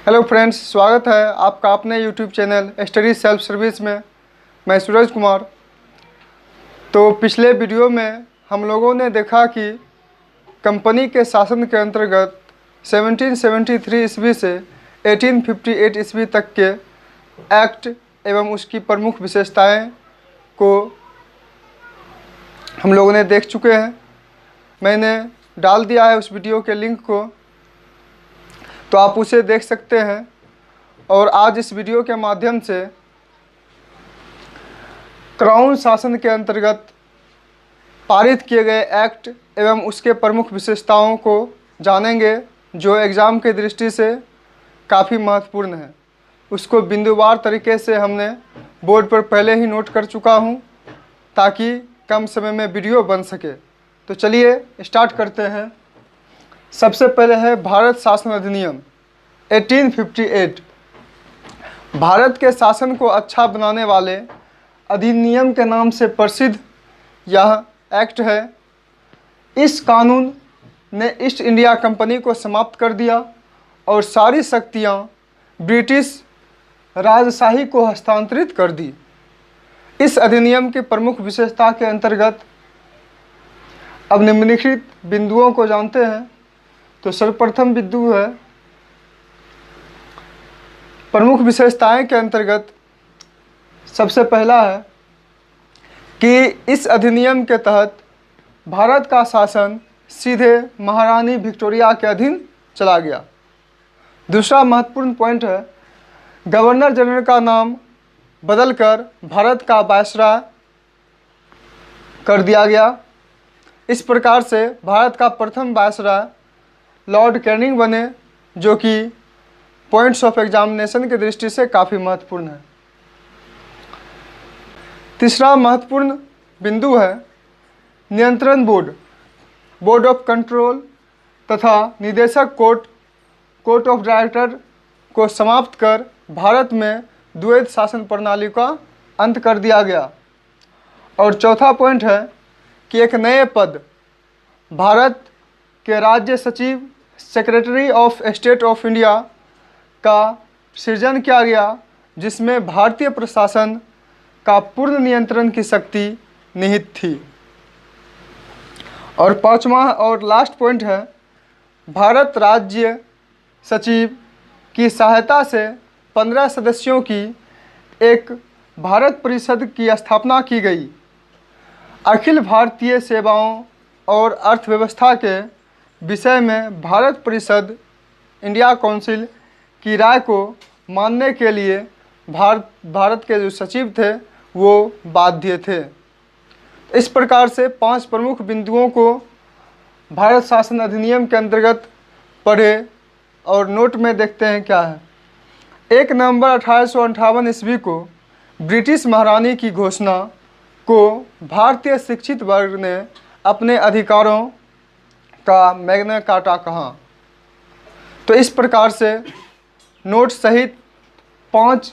Hello friends, स्वागत है आपका अपने YouTube channel study self service में। मैं सूरज कुमार। तो पिछले वीडियो में हम लोगों ने देखा कि कंपनी के शासन के अंतर्गत 1773 ईस्वी से 1858 ईस्वी तक के एक्ट एवं उसकी प्रमुख विशेषताएं को हम लोगों ने देख चुके हैं। मैंने डाल दिया है उस वीडियो के लिंक को, तो आप उसे देख सकते हैं। और आज इस वीडियो के माध्यम से क्राउन शासन के अंतर्गत पारित किए गए एक्ट एवं उसके प्रमुख विशेषताओं को जानेंगे, जो एग्ज़ाम की दृष्टि से काफ़ी महत्वपूर्ण है। उसको बिंदुवार तरीके से हमने बोर्ड पर पहले ही नोट कर चुका हूँ, ताकि कम समय में वीडियो बन सके। तो चलिए स्टार्ट करते हैं। सबसे पहले है भारत शासन अधिनियम 1858। भारत के शासन को अच्छा बनाने वाले अधिनियम के नाम से प्रसिद्ध यह एक्ट है। इस कानून ने ईस्ट इंडिया कंपनी को समाप्त कर दिया और सारी शक्तियां ब्रिटिश राजशाही को हस्तांतरित कर दी। इस अधिनियम की प्रमुख विशेषता के अंतर्गत अब निम्नलिखित बिंदुओं को जानते हैं। तो सर्वप्रथम बिंदु है, प्रमुख विशेषताएं के अंतर्गत सबसे पहला है कि इस अधिनियम के तहत भारत का शासन सीधे महारानी विक्टोरिया के अधीन चला गया। दूसरा महत्वपूर्ण पॉइंट है, गवर्नर जनरल का नाम बदलकर भारत का वायसराय कर दिया गया। इस प्रकार से भारत का प्रथम वायसराय लॉर्ड कैनिंग बने, जो कि पॉइंट्स ऑफ एग्जामिनेशन की दृष्टि से काफ़ी महत्वपूर्ण है। तीसरा महत्वपूर्ण बिंदु है, नियंत्रण बोर्ड ऑफ कंट्रोल तथा निदेशक कोर्ट ऑफ डायरेक्टर को समाप्त कर भारत में द्वैध शासन प्रणाली का अंत कर दिया गया। और चौथा पॉइंट है कि एक नए पद भारत के राज्य सचिव secretary of state of India का सृजन किया गया, जिसमें भारतीय प्रशासन का पूर्ण नियंत्रण की शक्ति निहित थी। और पांचवा और लास्ट पॉइंट है, भारत राज्य सचिव की सहायता से 15 सदस्यों की एक भारत परिषद की स्थापना की गई। अखिल भारतीय सेवाओं और अर्थव्यवस्था के विषय में भारत परिषद इंडिया काउंसिल की राय को मानने के लिए भारत के जो सचिव थे वो बाध्य थे। इस प्रकार से 5 प्रमुख बिंदुओं को भारत शासन अधिनियम के अंतर्गत पढ़े और नोट में देखते हैं क्या है। 1 नवंबर 1858 ईस्वी को ब्रिटिश महारानी की घोषणा को भारतीय शिक्षित वर्ग ने अपने अधिकारों का मैग्ना कार्टा कहा। तो इस प्रकार से नोट सहित 5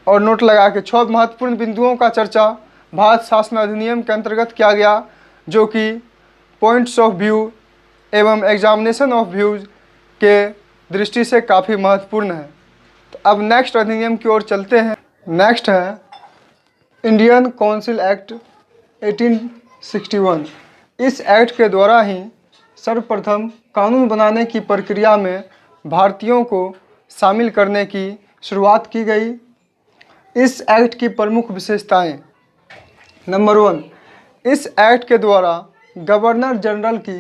और नोट लगा के 6 महत्वपूर्ण बिंदुओं का चर्चा भारत शासन अधिनियम के अंतर्गत किया गया, जो कि पॉइंट्स ऑफ व्यू एवं एग्जामिनेशन ऑफ व्यूज के दृष्टि से काफ़ी महत्वपूर्ण है। तो अब नेक्स्ट अधिनियम की ओर चलते हैं। नेक्स्ट है इंडियन काउंसिल एक्ट 1861। इस एक्ट के द्वारा ही सर्वप्रथम कानून बनाने की प्रक्रिया में भारतीयों को शामिल करने की शुरुआत की गई। इस एक्ट की प्रमुख विशेषताएं, नंबर 1, इस एक्ट के द्वारा गवर्नर जनरल की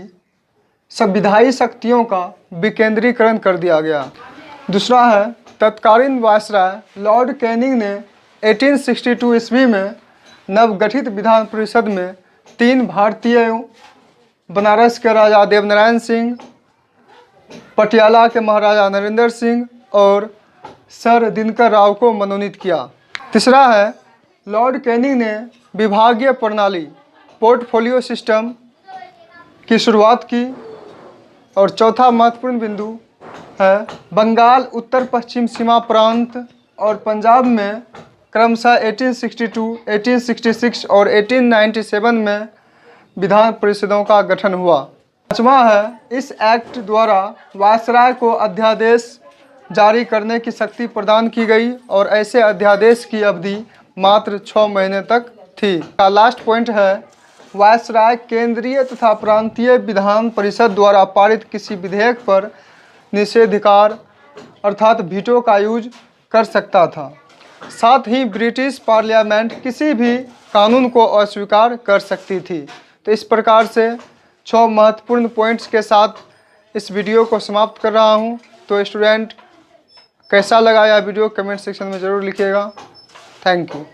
संविधायी शक्तियों का विकेंद्रीकरण कर दिया गया। दूसरा है, तत्कालीन वायसराय लॉर्ड कैनिंग ने 1862 ईस्वी में नवगठित विधान परिषद में 3 भारतीयों, बनारस के राजा देवनारायण सिंह, पटियाला के महाराजा नरेंद्र सिंह और सर दिनकर राव को मनोनीत किया। तीसरा है, लॉर्ड कैनिंग ने विभागीय प्रणाली पोर्टफोलियो सिस्टम की शुरुआत की। और चौथा महत्वपूर्ण बिंदु है, बंगाल, उत्तर पश्चिम सीमा प्रांत और पंजाब में क्रमशः 1862, 1866 और 1897 में विधान परिषदों का गठन हुआ। पाँचवा है, इस एक्ट द्वारा वायसराय को अध्यादेश जारी करने की शक्ति प्रदान की गई और ऐसे अध्यादेश की अवधि मात्र 6 महीने तक थी। का लास्ट पॉइंट है, वायसराय केंद्रीय तथा प्रांतीय विधान परिषद द्वारा पारित किसी विधेयक पर निषेधाधिकार अर्थात वीटो का यूज कर सकता था। साथ ही ब्रिटिश पार्लियामेंट किसी भी कानून को अस्वीकार कर सकती थी। तो इस प्रकार से 6 महत्वपूर्ण पॉइंट्स के साथ इस वीडियो को समाप्त कर रहा हूं। तो स्टूडेंट, कैसा लगा यह वीडियो कमेंट सेक्शन में ज़रूर लिखिएगा। Thank you.